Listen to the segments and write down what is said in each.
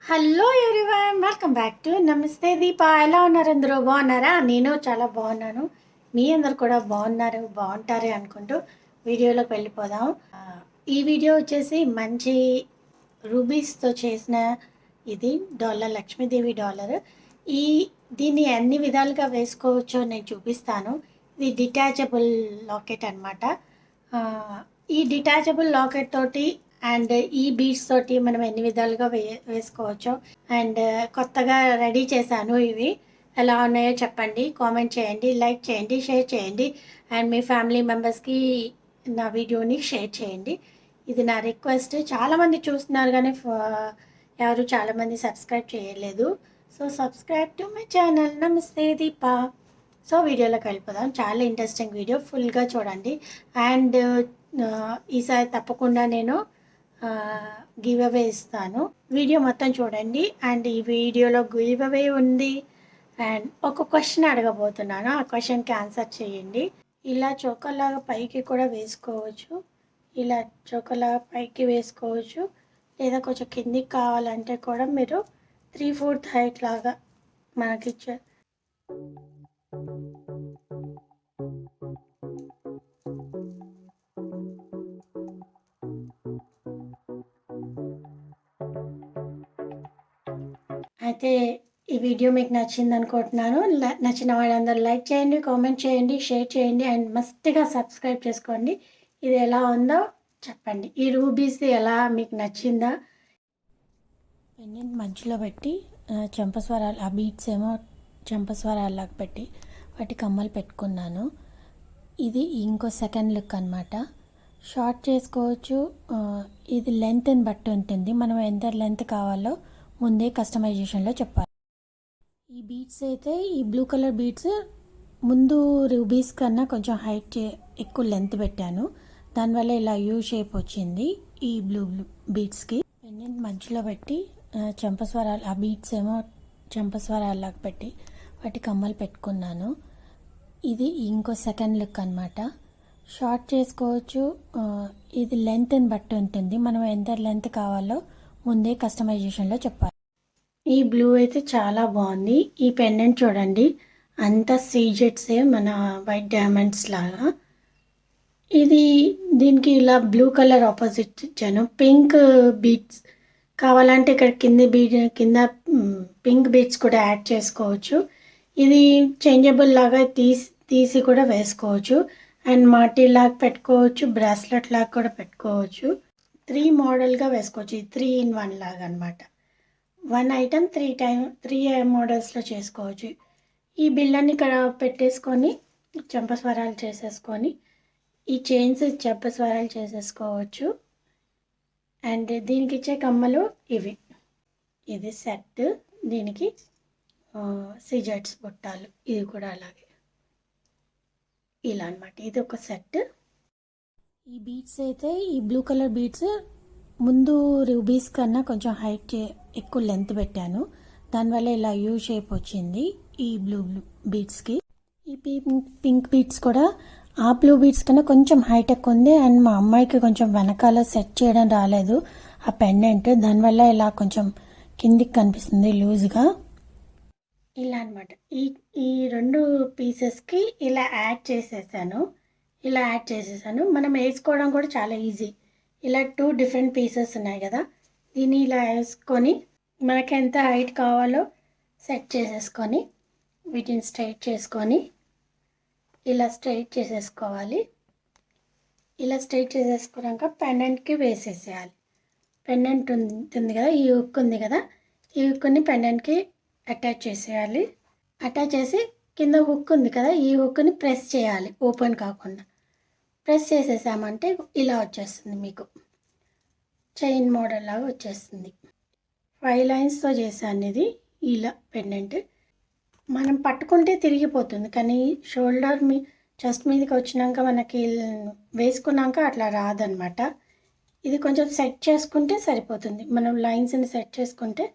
Hello everyone, welcome back to నమస్తే దీప. ఎలా ఉన్నారు? అందరూ బాగున్నారా? నేను చాలా బాగున్నాను. మీ అందరు కూడా బాగుంటారు అనుకుంటూ వీడియోలోకి వెళ్ళిపోదాం. ఈ వీడియో వచ్చేసి మంచి రూబీస్తో చేసిన ఇది డాలర్, లక్ష్మీదేవి డాలర్. దీన్ని అన్ని విధాలుగా వేసుకోవచ్చో నేను చూపిస్తాను. ఇది డిటాచబుల్ లాకెట్ అనమాట. ఈ డిటాచబుల్ లాకెట్ తోటి అండ్ ఈ బీడ్స్ తోటి మనం ఎన్ని విధాలుగా వేసుకోవచ్చు. అండ్ కొత్తగా రెడీ చేశాను. ఇవి ఎలా ఉన్నాయో చెప్పండి, కామెంట్ చేయండి, లైక్ చేయండి, షేర్ చేయండి. అండ్ మీ ఫ్యామిలీ మెంబర్స్కి నా వీడియోని షేర్ చేయండి. ఇది నా రిక్వెస్ట్. చాలామంది చూస్తున్నారు కానీ ఎవరు చాలామంది సబ్స్క్రైబ్ చేయలేదు. So subscribe to my channel నమస్తే దీప. సో వీడియోలోకి వెళ్ళిపోదాం. చాలా ఇంట్రెస్టింగ్ వీడియో, ఫుల్గా చూడండి. అండ్ ఈసారి తప్పకుండా నేను గివ్ అవే ఇస్తాను. వీడియో మొత్తం చూడండి. అండ్ ఈ వీడియోలో గివ్ అవే ఉంది. అండ్ ఒక క్వశ్చన్ అడగబోతున్నాను, ఆ క్వశ్చన్కి ఆన్సర్ చేయండి. ఇలా చోకలాగా పైకి కూడా వేసుకోవచ్చు, ఇలా చోకలాగా పైకి వేసుకోవచ్చు, లేదా కొంచెం కిందికి కావాలంటే కూడా మీరు 3/4 హైట్ లాగా మనకి అయితే ఈ వీడియో మీకు నచ్చింది అనుకుంటున్నాను. నచ్చిన వాళ్ళందరూ లైక్ చేయండి, కామెంట్ చేయండి, షేర్ చేయండి అండ్ మస్ట్గా సబ్స్క్రైబ్ చేసుకోండి. ఇది ఎలా ఉందో చెప్పండి. ఈ రూబీస్ ఎలా మీకు నచ్చిందా? పెండెంట్ మధ్యలో పెట్టి చెంపస్వరాలు, ఆ బీట్స్ ఏమో చెంపస్వరాల్లాగా పెట్టి వాటి కమ్మలు పెట్టుకున్నాను. ఇది ఇంకో సెకండ్ లుక్ అనమాట. షార్ట్ చేసుకోవచ్చు. ఇది లెంత్ని బట్టి ఉంటుంది. మనం ఎంత లెంత్ కావాలో ముందే కస్టమైజేషన్లో చెప్పాలి. ఈ బీడ్స్ అయితే ఈ బ్లూ కలర్ బీడ్స్ ముందు రూబీస్ కన్నా కొంచెం హైట్ ఎక్కువ లెంత్ పెట్టాను. దానివల్ల ఇలా యూ షేప్ వచ్చింది ఈ బ్లూ బీడ్స్కి. పెండెంట్ మధ్యలో పెట్టి చెంపస్వరాలు, ఆ బీడ్స్ ఏమో చెంపస్వరాల్లాగా పెట్టి వాటి కమ్మలు పెట్టుకున్నాను. ఇది ఇంకో సెకండ్ లుక్ అనమాట. షార్ట్ చేసుకోవచ్చు. ఇది లెంత్ని బట్టి ఉంటుంది. మనం ఎంత లెంత్ కావాలో ముందే కస్టమైజేషన్లో చెప్పాలి. ఈ బ్లూ అయితే చాలా బాగుంది. ఈ పెండెంట్ చూడండి, అంతా సీజెట్సే, మన వైట్ డైమండ్స్ లాగా. దీనికి ఇలా బ్లూ కలర్ ఆపోజిట్ ఇచ్చాను. పింక్ బీడ్స్ కావాలంటే ఇక్కడ కింద పింక్ బీడ్స్ కూడా యాడ్ చేసుకోవచ్చు. ఇది చేంజబుల్ లాగా తీసి కూడా వేసుకోవచ్చు. అండ్ మాటీ లాగా పెట్టుకోవచ్చు, బ్రాస్లెట్ లాగా కూడా పెట్టుకోవచ్చు. 3 మోడల్గా వేసుకోవచ్చు. 3 in 1 లాగా అనమాట. 1 ఐటమ్ 3 మోడల్స్లో చేసుకోవచ్చు. ఈ బిళ్ళని ఇక్కడ పెట్టేసుకొని చెంపస్వరాలు చేసేసుకొని ఈ చైన్స్ చెంపస్వరాలు చేసేసుకోవచ్చు. అండ్ దీనికి ఇచ్చే కమ్మలు ఇవి. ఇది సెట్. దీనికి సిజెట్స్ బుట్టాలు, ఇది కూడా అలాగే ఇలా అనమాట. ఇది ఒక సెట్. ఈ బీడ్స్ అయితే ఈ బ్లూ కలర్ బీడ్స్ ముందు రూబీస్ కన్నా కొంచెం హైట్ ఎక్కువ లెంత్ పెట్టాను. దానివల్ల ఇలా యూ షేప్ వచ్చింది ఈ బ్లూ బీడ్స్కి. ఈ పింక్ బీడ్స్ కూడా ఆ బ్లూ బీడ్స్ కన్నా కొంచెం హైట్ ఎక్కువ ఉంది. అండ్ మా అమ్మాయికి కొంచెం వెనకాల సెట్ చేయడం రాలేదు ఆ పెండెంట్. దానివల్ల ఇలా కొంచెం కిందికి కనిపిస్తుంది లూజ్గా. ఇలా అనమాట. ఈ 2 పీసెస్కి ఇలా యాడ్ చేసేసాను. మనం వేసుకోవడం కూడా చాలా ఈజీ. ఇలా 2 డిఫరెంట్ పీసెస్ ఉన్నాయి కదా, దీన్ని ఇలా వేసుకొని మనకి ఎంత హైట్ కావాలో సెట్ చేసేసుకొని వీటిని స్ట్రైట్ చేసుకొని ఇలా స్ట్రైట్ చేసేసుకోవాలి. ఇలా స్ట్రైట్ చేసేసుకున్నాక పెండెంట్కి వేసేసేయాలి. పెండెంట్ ఉంటుంది కదా, ఈ హుక్ ఉంది కదా, ఈ హుక్ని పెండెంట్కి అటాచ్ చేసేయాలి. అటాచ్ చేసి కింద హుక్ ఉంది కదా, ఈ హుక్ని ప్రెస్ చేయాలి. ఓపెన్ కాకుండా ప్రెస్ చేసేసామంటే ఇలా వచ్చేస్తుంది, మీకు చైన్ మోడల్ లాగా వచ్చేస్తుంది. 5 లైన్స్తో చేశాను ఇది. ఇలా పెండెంట్ మనం పట్టుకుంటే తిరిగిపోతుంది, కానీ షోల్డర్ చెస్ట్ మీదకి వచ్చినాక మనకి వేసుకున్నాక అట్లా రాదనమాట. ఇది కొంచెం సెట్ చేసుకుంటే సరిపోతుంది. మనం లైన్స్ని సెట్ చేసుకుంటే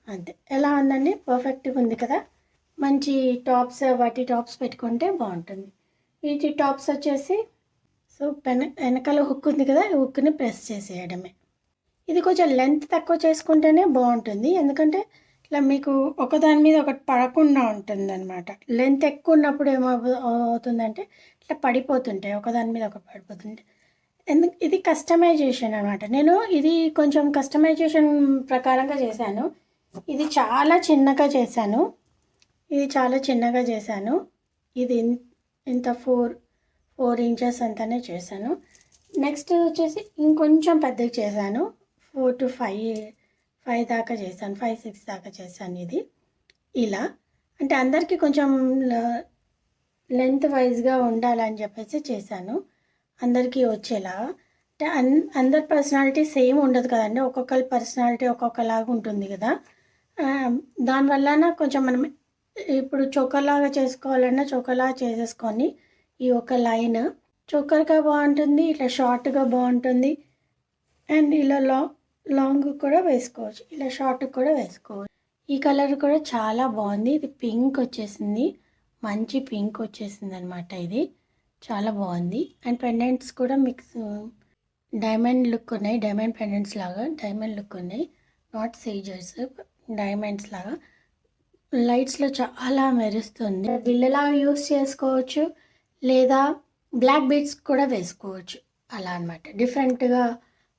అంతే. ఎలా ఉందండి? పర్ఫెక్ట్గా ఉంది కదా. మంచి టాప్స్, వాటి టాప్స్ పెట్టుకుంటే బాగుంటుంది. వీటి టాప్స్ వచ్చేసి సో వెనకాల హుక్ ఉంది కదా, హుక్ని ప్రెస్ చేసేయడమే. ఇది కొంచెం లెంత్ తక్కువ చేసుకుంటేనే బాగుంటుంది, ఎందుకంటే ఇట్లా మీకు ఒకదాని మీద ఒకటి పడకుండా ఉంటుందన్నమాట. లెంత్ ఎక్కువ ఉన్నప్పుడు అవుతుందంటే ఇట్లా పడిపోతుంటాయి, ఒకదాని మీద ఒకటి పడిపోతుంటాయి. ఇది కస్టమైజేషన్ అనమాట. నేను ఇది కొంచెం కస్టమైజేషన్ ప్రకారంగా చేశాను. ఇది చాలా చిన్నగా చేశాను. ఇది ఇంత 4 ఇంచెస్ అంతానే చేశాను. నెక్స్ట్ వచ్చేసి ఇంకొంచెం పెద్దగా చేశాను. 4 to 5 దాకా చేశాను, 5-6 దాకా చేశాను. ఇది ఇలా అంటే అందరికీ కొంచెం లెంత్ వైజ్గా ఉండాలని చెప్పేసి చేశాను, అందరికీ వచ్చేలా. అంటే అందరి పర్సనాలిటీ సేమ్ ఉండదు కదండి, ఒక్కొక్కరి పర్సనాలిటీ ఒక్కొక్కలాగా ఉంటుంది కదా. దానివల్ల కొంచెం మనం ఇప్పుడు చోకర్లాగా చేసుకోవాలన్నా చోకర్లాగా చేసేసుకొని ఈ ఒక లైన్ చోకర్గా బాగుంటుంది, ఇట్లా షార్ట్గా బాగుంటుంది. అండ్ ఇలా లాంగ్ కూడా వేసుకోవచ్చు, ఇలా షార్ట్ కూడా వేసుకోవచ్చు. ఈ కలర్ కూడా చాలా బాగుంది. ఇది పింక్ వచ్చేసింది, మంచి పింక్ వచ్చేసింది అనమాట. ఇది చాలా బాగుంది. అండ్ పెండెంట్స్ కూడా మిక్స్ డైమండ్ లుక్ ఉన్నాయి, డైమండ్ పెండెంట్స్ లాగా డైమండ్ లుక్ ఉన్నాయి, నాట్ సీజర్స్, డైమండ్స్ లాగా. లైట్స్లో చాలా మెరుస్తుంది. బిల్లలాగా యూస్ చేసుకోవచ్చు, లేదా బ్లాక్ బీడ్స్ కూడా వేసుకోవచ్చు, అలా అనమాట. డిఫరెంట్గా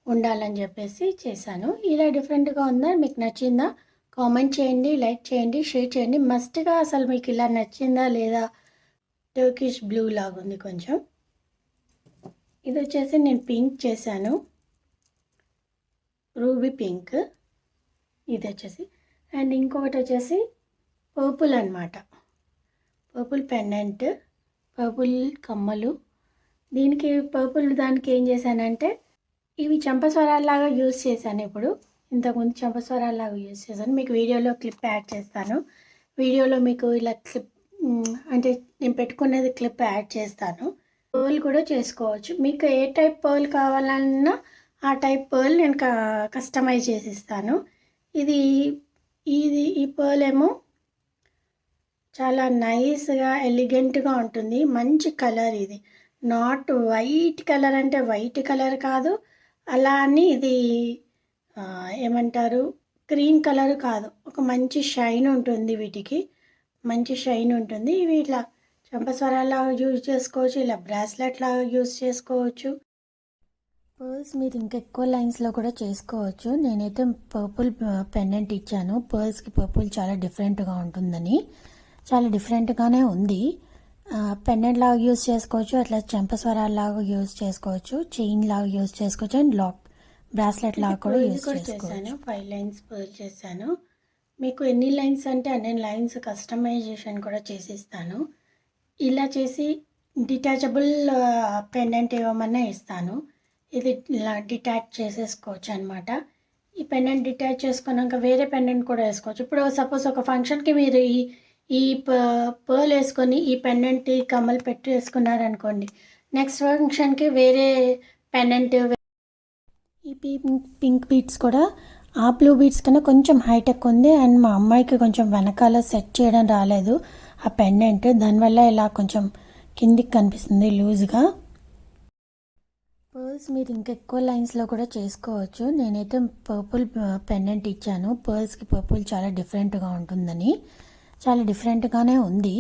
ఉండాలని చెప్పేసి చేశాను. ఇలా డిఫరెంట్గా ఉందా, మీకు నచ్చిందా కామెంట్ చేయండి, లైక్ చేయండి, షేర్ చేయండి. మస్ట్గా అసలు మీకు ఇలా నచ్చిందా లేదా. టర్కిష్ బ్లూ లాగా ఉంది కొంచెం. ఇది వచ్చేసి నేను పింక్ చేశాను, రూబీ పింక్ ఇది వచ్చేసి. అండ్ ఇంకొకటి వచ్చేసి పర్పుల్ అనమాట, పర్పుల్ పెండెంట్, పర్పుల్ కమ్మలు. దీనికి పర్పుల్ దానికి ఏం చేశానంటే ఇవి చంపస్వరాల్లాగా యూజ్ చేశాను. ఇప్పుడు ఇంతకుముందు చంపస్వరాల్లాగా యూజ్ చేశాను, మీకు వీడియోలో క్లిప్ యాడ్ చేస్తాను. వీడియోలో మీకు ఇలా క్లిప్ అంటే నేను పెట్టుకునేది క్లిప్ యాడ్ చేస్తాను. పర్ల్ కూడా చేసుకోవచ్చు, మీకు ఏ టైప్ పర్ల్ కావాలన్నా ఆ టైప్ పర్ల్ నేను కస్టమైజ్ చేసి ఇస్తాను. ఈ పర్ల్ ఏమో చాలా నైస్గా ఎలిగెంట్గా ఉంటుంది, మంచి కలర్. ఇది నాట్ వైట్ కలర్ అంటే వైట్ కలర్ కాదు, అలా అని ఇది ఏమంటారు క్రీమ్ కలర్ కాదు, ఒక మంచి షైన్ ఉంటుంది, వీటికి మంచి షైన్ ఉంటుంది. ఇవి ఇట్లా చంపస్వరాల్లాగా యూజ్ చేసుకోవచ్చు, ఇలా బ్రాస్లెట్ లాగా యూజ్ చేసుకోవచ్చు. పర్ల్స్ మీరు ఇంకెక్కువ లైన్స్లో కూడా చేసుకోవచ్చు. నేనైతే పర్పుల్ పెండెంట్ ఇచ్చాను, పర్ల్స్కి పర్పుల్ చాలా డిఫరెంట్గా ఉంటుందని. చాలా డిఫరెంట్గానే ఉంది. పెండెంట్ లాగా యూజ్ చేసుకోవచ్చు, అట్లా చెంపస్వరాల్లాగా యూజ్ చేసుకోవచ్చు, చైన్ లాగా యూజ్ చేసుకోవచ్చు, అండ్ బ్రాస్లెట్ లాగా కూడా యూజ్ చేసుకోవచ్చు. 5 లైన్స్ పర్ల్ చేశాను. మీకు ఎన్ని లైన్స్ అంటే అన్ని లైన్స్ కస్టమైజేషన్ కూడా చేసిస్తాను. ఇలా చేసి డిటాచబుల్ పెండెంట్ ఇవ్వమన్నా ఇస్తాను. ఇది ఇలా డిటాచ్ చేసేసుకోవచ్చు అనమాట. ఈ పెండెంట్ డిటాచ్ చేసుకున్నాక వేరే పెండెంట్ కూడా వేసుకోవచ్చు. ఇప్పుడు సపోజ్ ఒక ఫంక్షన్కి మీరు ఈ పర్ల్ వేసుకొని ఈ పెండెంట్ ఈ కమ్మలు పెట్టి వేసుకున్నారనుకోండి, నెక్స్ట్ ఫంక్షన్కి వేరే పెండెంట్. ఈ పింక్ బీడ్స్ కూడా ఆ బ్లూ బీడ్స్ కన్నా కొంచెం హైటెక్ ఉంది. అండ్ మా అమ్మాయికి కొంచెం వెనకాల సెట్ చేయడం రాలేదు ఆ పెండెంట్, దానివల్ల ఇలా కొంచెం కిందికి కనిపిస్తుంది లూజ్గా. పర్ల్స్ మీరు ఇంకెక్కువ లైన్స్లో కూడా చేసుకోవచ్చు. నేనైతే పర్పుల్ పెండెంట్ ఇచ్చాను, పర్ల్స్కి పర్పుల్ చాలా డిఫరెంట్గా ఉంటుందని. చాలా డిఫరెంట్గానే ఉంది.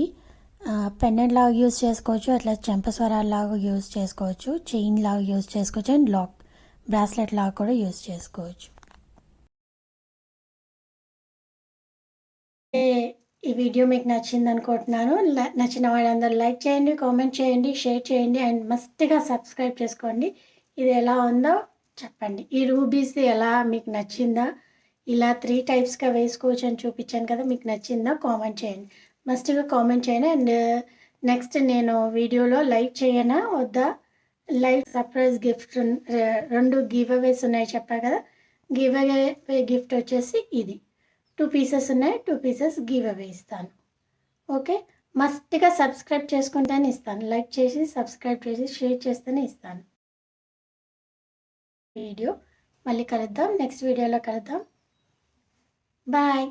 పెండెంట్ లాగా యూజ్ చేసుకోవచ్చు, అట్లా చెంపస్వరాల్లాగా యూజ్ చేసుకోవచ్చు, చైన్ లాగా యూజ్ చేసుకోవచ్చు, అండ్ బ్రాస్లెట్ లాగా కూడా యూజ్ చేసుకోవచ్చు. ఈ వీడియో మీకు నచ్చింది అనుకుంటున్నాను. నచ్చిన వాళ్ళందరూ లైక్ చేయండి, కామెంట్ చేయండి, షేర్ చేయండి, అండ్ మస్ట్గా సబ్స్క్రైబ్ చేసుకోండి. ఇది ఎలా ఉందో చెప్పండి. ఈ రూబీస్ ఎలా మీకు నచ్చిందా, ఇలా 3 టైప్స్గా వేసుకోవచ్చు అని చూపించాను కదా, మీకు నచ్చిందా కామెంట్ చేయండి, మస్ట్గా కామెంట్ చేయండి. అండ్ నెక్స్ట్ నేను వీడియోలో లైక్ చేయనా వద్దా, లైక్ సర్ప్రైజ్ గిఫ్ట్ 2 గివ్ అవేస్ ఉన్నాయి చెప్పాను కదా. గివ్ అవే గిఫ్ట్ వచ్చేసి ఇది 2 పీసెస్ ఉన్నాయి, 2 పీసెస్ గివ్ అవే ఇస్తాను. ఓకే, మస్ట్గా సబ్స్క్రైబ్ చేసుకుంటేనే ఇస్తాను, లైక్ చేసి సబ్స్క్రైబ్ చేసి షేర్ చేస్తేనే ఇస్తాను. వీడియో మళ్ళీ కలుద్దాం, నెక్స్ట్ వీడియోలో కలుద్దాం. బాయ్.